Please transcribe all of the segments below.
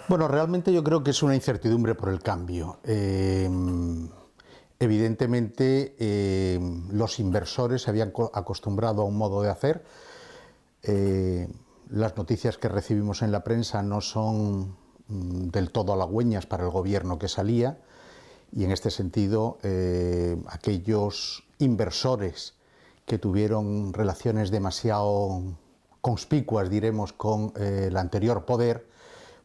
Bueno, realmente yo creo que es una incertidumbre por el cambio. Evidentemente, los inversores se habían acostumbrado a un modo de hacer. Las noticias que recibimos en la prensa no son del todo halagüeñas para el gobierno que salía, y en este sentido aquellos inversores que tuvieron relaciones demasiado conspicuas, diremos, con el anterior poder,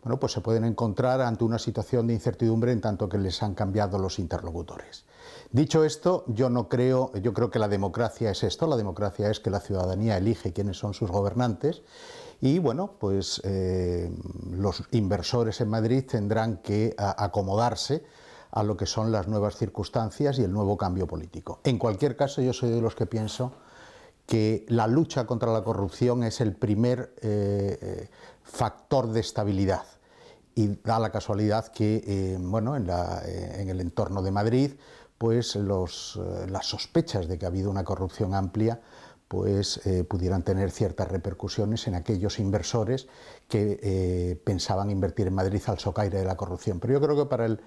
bueno, pues se pueden encontrar ante una situación de incertidumbre en tanto que les han cambiado los interlocutores. Dicho esto, yo creo que la democracia es esto, la democracia es que la ciudadanía elige quiénes son sus gobernantes, y bueno, pues los inversores en Madrid tendrán que acomodarse a lo que son las nuevas circunstancias y el nuevo cambio político. En cualquier caso, yo soy de los que pienso que la lucha contra la corrupción es el primer factor de estabilidad, y da la casualidad que bueno, en el entorno de Madrid, pues las sospechas de que ha habido una corrupción amplia pues pudieran tener ciertas repercusiones en aquellos inversores que pensaban invertir en Madrid al socaire de la corrupción. Pero yo creo que para el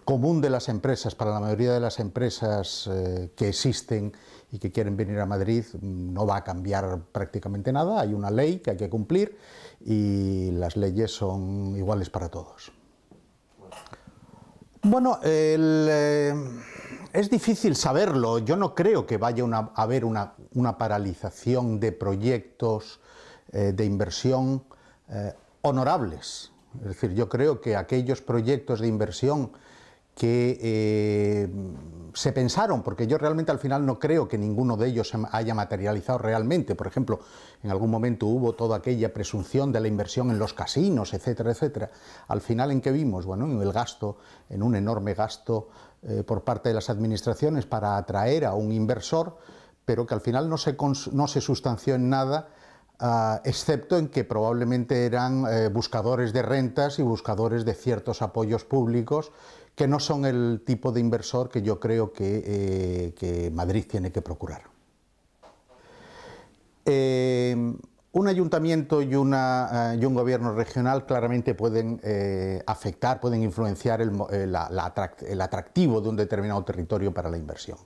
común de las empresas, para la mayoría de las empresas que existen y que quieren venir a Madrid, no va a cambiar prácticamente nada. Hay una ley que hay que cumplir y las leyes son iguales para todos. Bueno, es difícil saberlo. Yo no creo que vaya a haber una paralización de proyectos de inversión honorables. Es decir, yo creo que aquellos proyectos de inversión que se pensaron, porque yo realmente al final no creo que ninguno de ellos se haya materializado realmente. Por ejemplo, en algún momento hubo toda aquella presunción de la inversión en los casinos, etcétera, etcétera. Al final, ¿en qué vimos? Bueno, en un enorme gasto por parte de las administraciones para atraer a un inversor, pero que al final no se sustanció en nada, excepto en que probablemente eran buscadores de rentas y buscadores de ciertos apoyos públicos, que no son el tipo de inversor que yo creo que Madrid tiene que procurar. Un ayuntamiento y un gobierno regional claramente pueden afectar, pueden influenciar el atractivo de un determinado territorio para la inversión.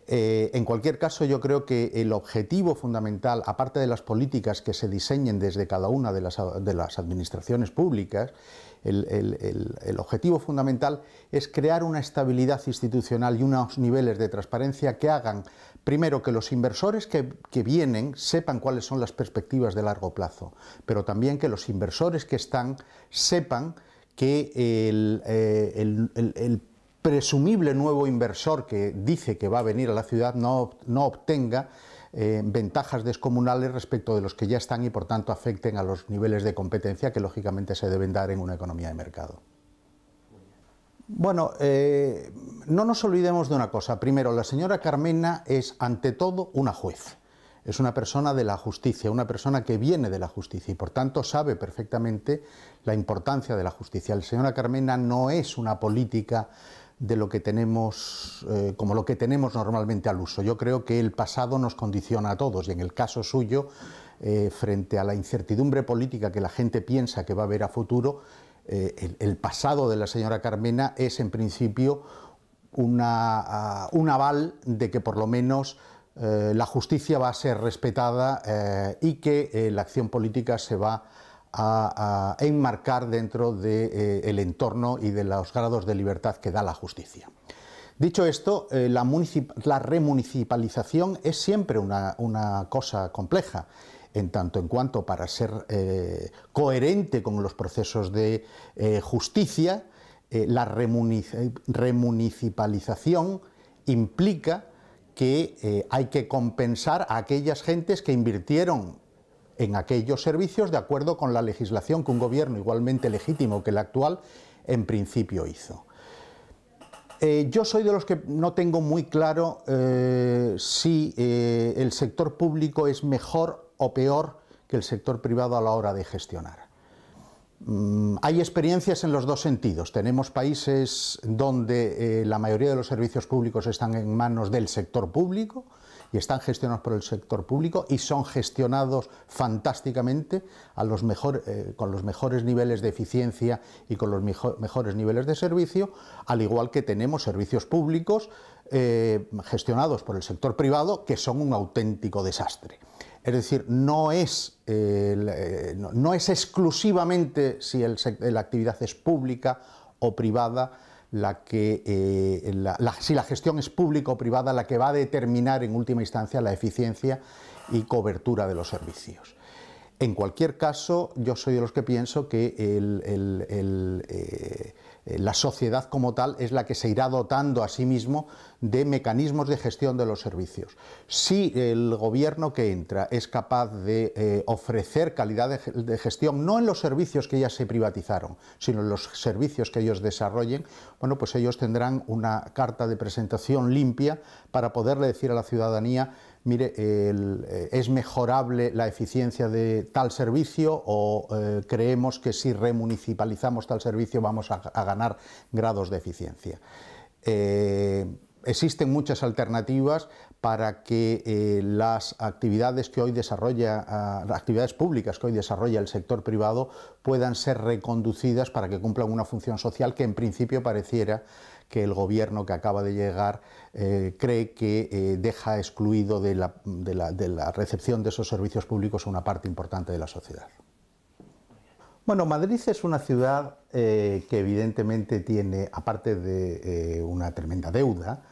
En cualquier caso, yo creo que el objetivo fundamental, aparte de las políticas que se diseñen desde cada una de las administraciones públicas, el objetivo fundamental es crear una estabilidad institucional y unos niveles de transparencia que hagan, primero, que los inversores que vienen sepan cuáles son las perspectivas de largo plazo, pero también que los inversores que están sepan que el presumible nuevo inversor que dice que va a venir a la ciudad no obtenga ventajas descomunales respecto de los que ya están y por tanto afecten a los niveles de competencia que lógicamente se deben dar en una economía de mercado. Bueno, no nos olvidemos de una cosa. Primero, la señora Carmena es ante todo una juez. Es una persona de la justicia, una persona que viene de la justicia y por tanto sabe perfectamente la importancia de la justicia. La señora Carmena no es una política de lo que tenemos, como lo que tenemos normalmente al uso. Yo creo que el pasado nos condiciona a todos y en el caso suyo, frente a la incertidumbre política que la gente piensa que va a haber a futuro, el pasado de la señora Carmena es en principio un aval de que por lo menos la justicia va a ser respetada y que la acción política se va a enmarcar dentro del entorno y de los grados de libertad que da la justicia. Dicho esto, la remunicipalización es siempre una cosa compleja, en tanto en cuanto para ser coherente con los procesos de justicia, la remunicipalización implica que hay que compensar a aquellas gentes que invirtieron en aquellos servicios de acuerdo con la legislación que un gobierno igualmente legítimo que el actual en principio hizo. Yo soy de los que no tengo muy claro si el sector público es mejor o peor que el sector privado a la hora de gestionar. Hay experiencias en los dos sentidos. Tenemos países donde la mayoría de los servicios públicos están en manos del sector público y están gestionados por el sector público y son gestionados fantásticamente con los mejores niveles de eficiencia y con los mejores niveles de servicio, al igual que tenemos servicios públicos gestionados por el sector privado que son un auténtico desastre. Es decir, no es exclusivamente si la actividad es pública o privada si la gestión es pública o privada la que va a determinar en última instancia la eficiencia y cobertura de los servicios. En cualquier caso, yo soy de los que pienso que la sociedad como tal es la que se irá dotando a sí mismo de mecanismos de gestión de los servicios. Si el gobierno que entra es capaz de ofrecer calidad de gestión, no en los servicios que ya se privatizaron, sino en los servicios que ellos desarrollen, bueno, pues ellos tendrán una carta de presentación limpia para poderle decir a la ciudadanía: mire, es mejorable la eficiencia de tal servicio o creemos que si remunicipalizamos tal servicio vamos a ganar grados de eficiencia. Existen muchas alternativas para que las actividades que hoy actividades públicas que hoy desarrolla el sector privado puedan ser reconducidas para que cumplan una función social que en principio pareciera que el gobierno que acaba de llegar cree que deja excluido de la recepción de esos servicios públicos a una parte importante de la sociedad. Bueno, Madrid es una ciudad que evidentemente tiene, aparte de una tremenda deuda,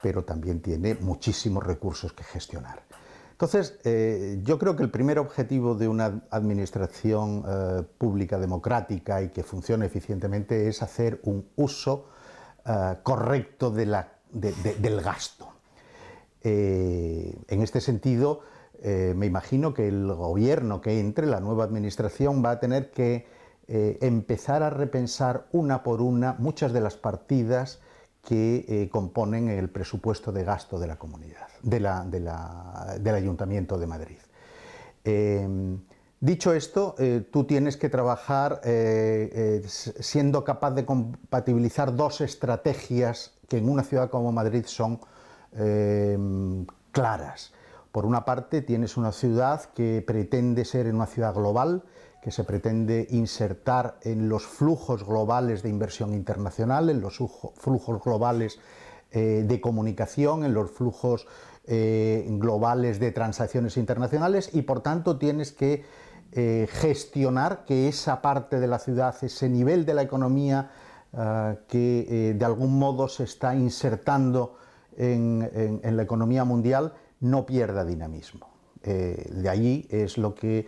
pero también tiene muchísimos recursos que gestionar. Entonces, yo creo que el primer objetivo de una administración pública democrática y que funcione eficientemente es hacer un uso correcto del gasto. En este sentido, me imagino que el gobierno que entre, la nueva administración, va a tener que empezar a repensar una por una muchas de las partidas que componen el presupuesto de gasto de la comunidad, del Ayuntamiento de Madrid. Dicho esto, tú tienes que trabajar siendo capaz de compatibilizar dos estrategias que en una ciudad como Madrid son claras. Por una parte, tienes una ciudad que pretende ser una ciudad global, que se pretende insertar en los flujos globales de inversión internacional, en los flujos globales de comunicación, en los flujos globales de transacciones internacionales, y por tanto tienes que gestionar que esa parte de la ciudad, ese nivel de la economía que de algún modo se está insertando en la economía mundial, no pierda dinamismo. De allí es lo que,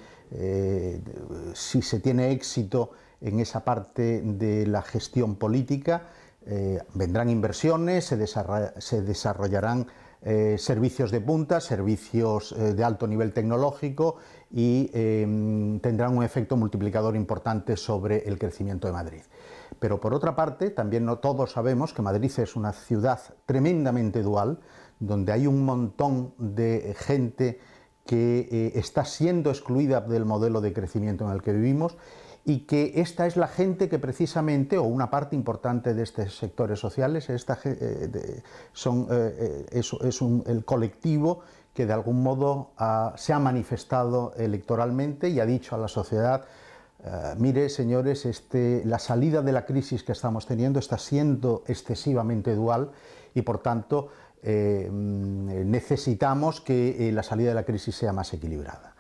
si se tiene éxito en esa parte de la gestión política, vendrán inversiones, se desarrollarán servicios de punta, servicios de alto nivel tecnológico y tendrán un efecto multiplicador importante sobre el crecimiento de Madrid. Pero por otra parte, también no todos sabemos que Madrid es una ciudad tremendamente dual, donde hay un montón de gente que está siendo excluida del modelo de crecimiento en el que vivimos, y que esta es la gente que precisamente, o una parte importante de estos sectores sociales, el colectivo que de algún modo se ha manifestado electoralmente y ha dicho a la sociedad: mire, señores, la salida de la crisis que estamos teniendo está siendo excesivamente dual y por tanto necesitamos que la salida de la crisis sea más equilibrada.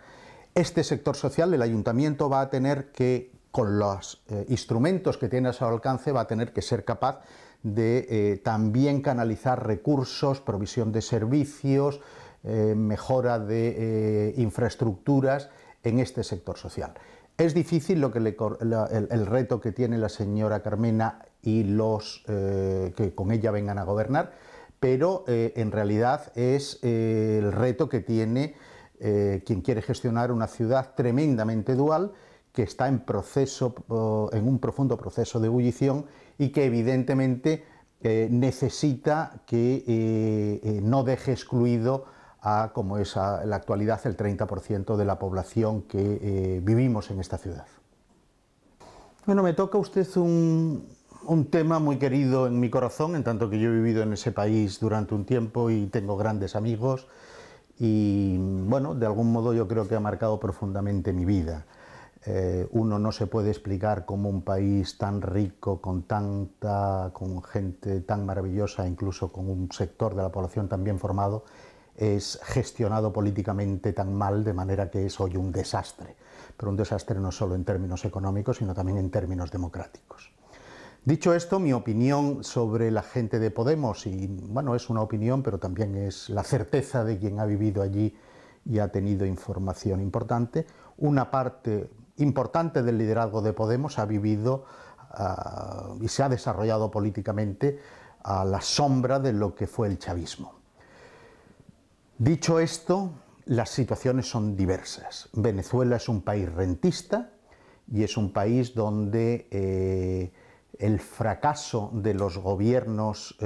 Este sector social, el ayuntamiento, va a tener que, con los instrumentos que tiene a su alcance, va a tener que ser capaz de también canalizar recursos, provisión de servicios, mejora de infraestructuras en este sector social. Es difícil el reto que tiene la señora Carmena y los que con ella vengan a gobernar, pero en realidad es el reto que tiene quien quiere gestionar una ciudad tremendamente dual, que está en un profundo proceso de ebullición y que evidentemente necesita que no deje excluido como es en la actualidad el 30% de la población que vivimos en esta ciudad. Bueno, me toca usted un un tema muy querido en mi corazón, en tanto que yo he vivido en ese país durante un tiempo y tengo grandes amigos y, bueno, de algún modo yo creo que ha marcado profundamente mi vida. Uno no se puede explicar cómo un país tan rico, con gente tan maravillosa, incluso con un sector de la población tan bien formado, es gestionado políticamente tan mal, de manera que es hoy un desastre. Pero un desastre no solo en términos económicos, sino también en términos democráticos. Dicho esto, mi opinión sobre la gente de Podemos, y bueno, es una opinión, pero también es la certeza de quien ha vivido allí y ha tenido información importante. Una parte importante del liderazgo de Podemos ha vivido y se ha desarrollado políticamente a la sombra de lo que fue el chavismo. Dicho esto, las situaciones son diversas. Venezuela es un país rentista y es un país donde el fracaso de los gobiernos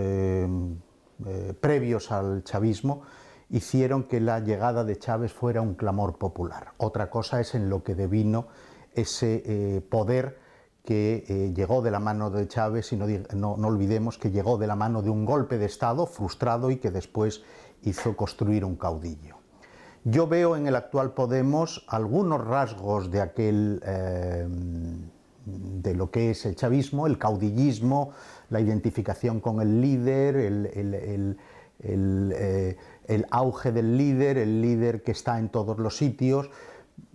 previos al chavismo hicieron que la llegada de Chávez fuera un clamor popular. Otra cosa es en lo que devino ese poder que llegó de la mano de Chávez, y no olvidemos que llegó de la mano de un golpe de Estado frustrado y que después hizo construir un caudillo. Yo veo en el actual Podemos algunos rasgos de de lo que es el chavismo, el caudillismo, la identificación con el líder, el auge del líder, el líder que está en todos los sitios,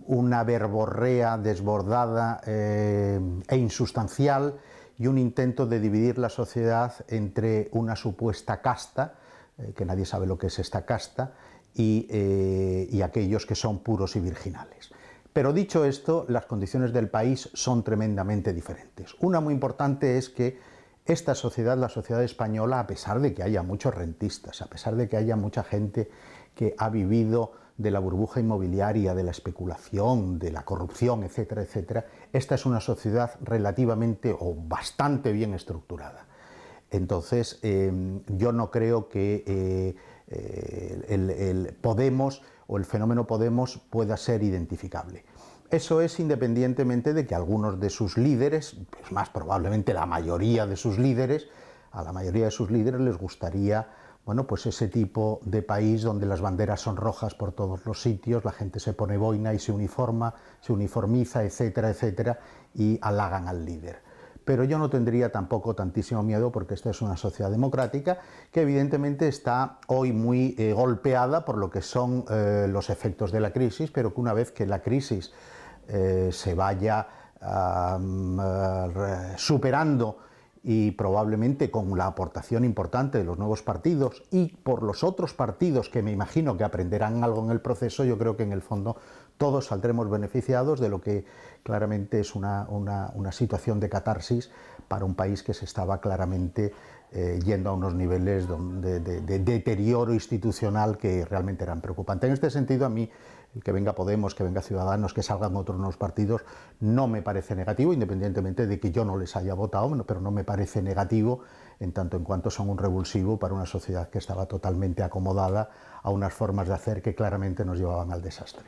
una verborrea desbordada e insustancial y un intento de dividir la sociedad entre una supuesta casta, que nadie sabe lo que es esta casta, y aquellos que son puros y virginales. Pero dicho esto, las condiciones del país son tremendamente diferentes. Una muy importante es que esta sociedad, la sociedad española, a pesar de que haya muchos rentistas, a pesar de que haya mucha gente que ha vivido de la burbuja inmobiliaria, de la especulación, de la corrupción, etcétera, etcétera, esta es una sociedad relativamente o bastante bien estructurada. Entonces, yo no creo que el Podemos o el fenómeno Podemos pueda ser identificable. Eso es independientemente de que algunos de sus líderes, pues más probablemente la mayoría de sus líderes, a la mayoría de sus líderes les gustaría, bueno, pues ese tipo de país donde las banderas son rojas por todos los sitios, la gente se pone boina y se uniformiza, etcétera, etcétera, y halagan al líder. Pero yo no tendría tampoco tantísimo miedo, porque esta es una sociedad democrática que evidentemente está hoy muy golpeada por lo que son los efectos de la crisis, pero que una vez que la crisis se vaya superando, y probablemente con la aportación importante de los nuevos partidos y por los otros partidos que me imagino que aprenderán algo en el proceso, yo creo que en el fondo todos saldremos beneficiados de lo que claramente es una situación de catarsis para un país que se estaba claramente yendo a unos niveles de deterioro institucional que realmente eran preocupantes. En este sentido, a mí, el que venga Podemos, que venga Ciudadanos, que salgan otros nuevos partidos, no me parece negativo, independientemente de que yo no les haya votado, pero no me parece negativo en tanto en cuanto son un revulsivo para una sociedad que estaba totalmente acomodada a unas formas de hacer que claramente nos llevaban al desastre.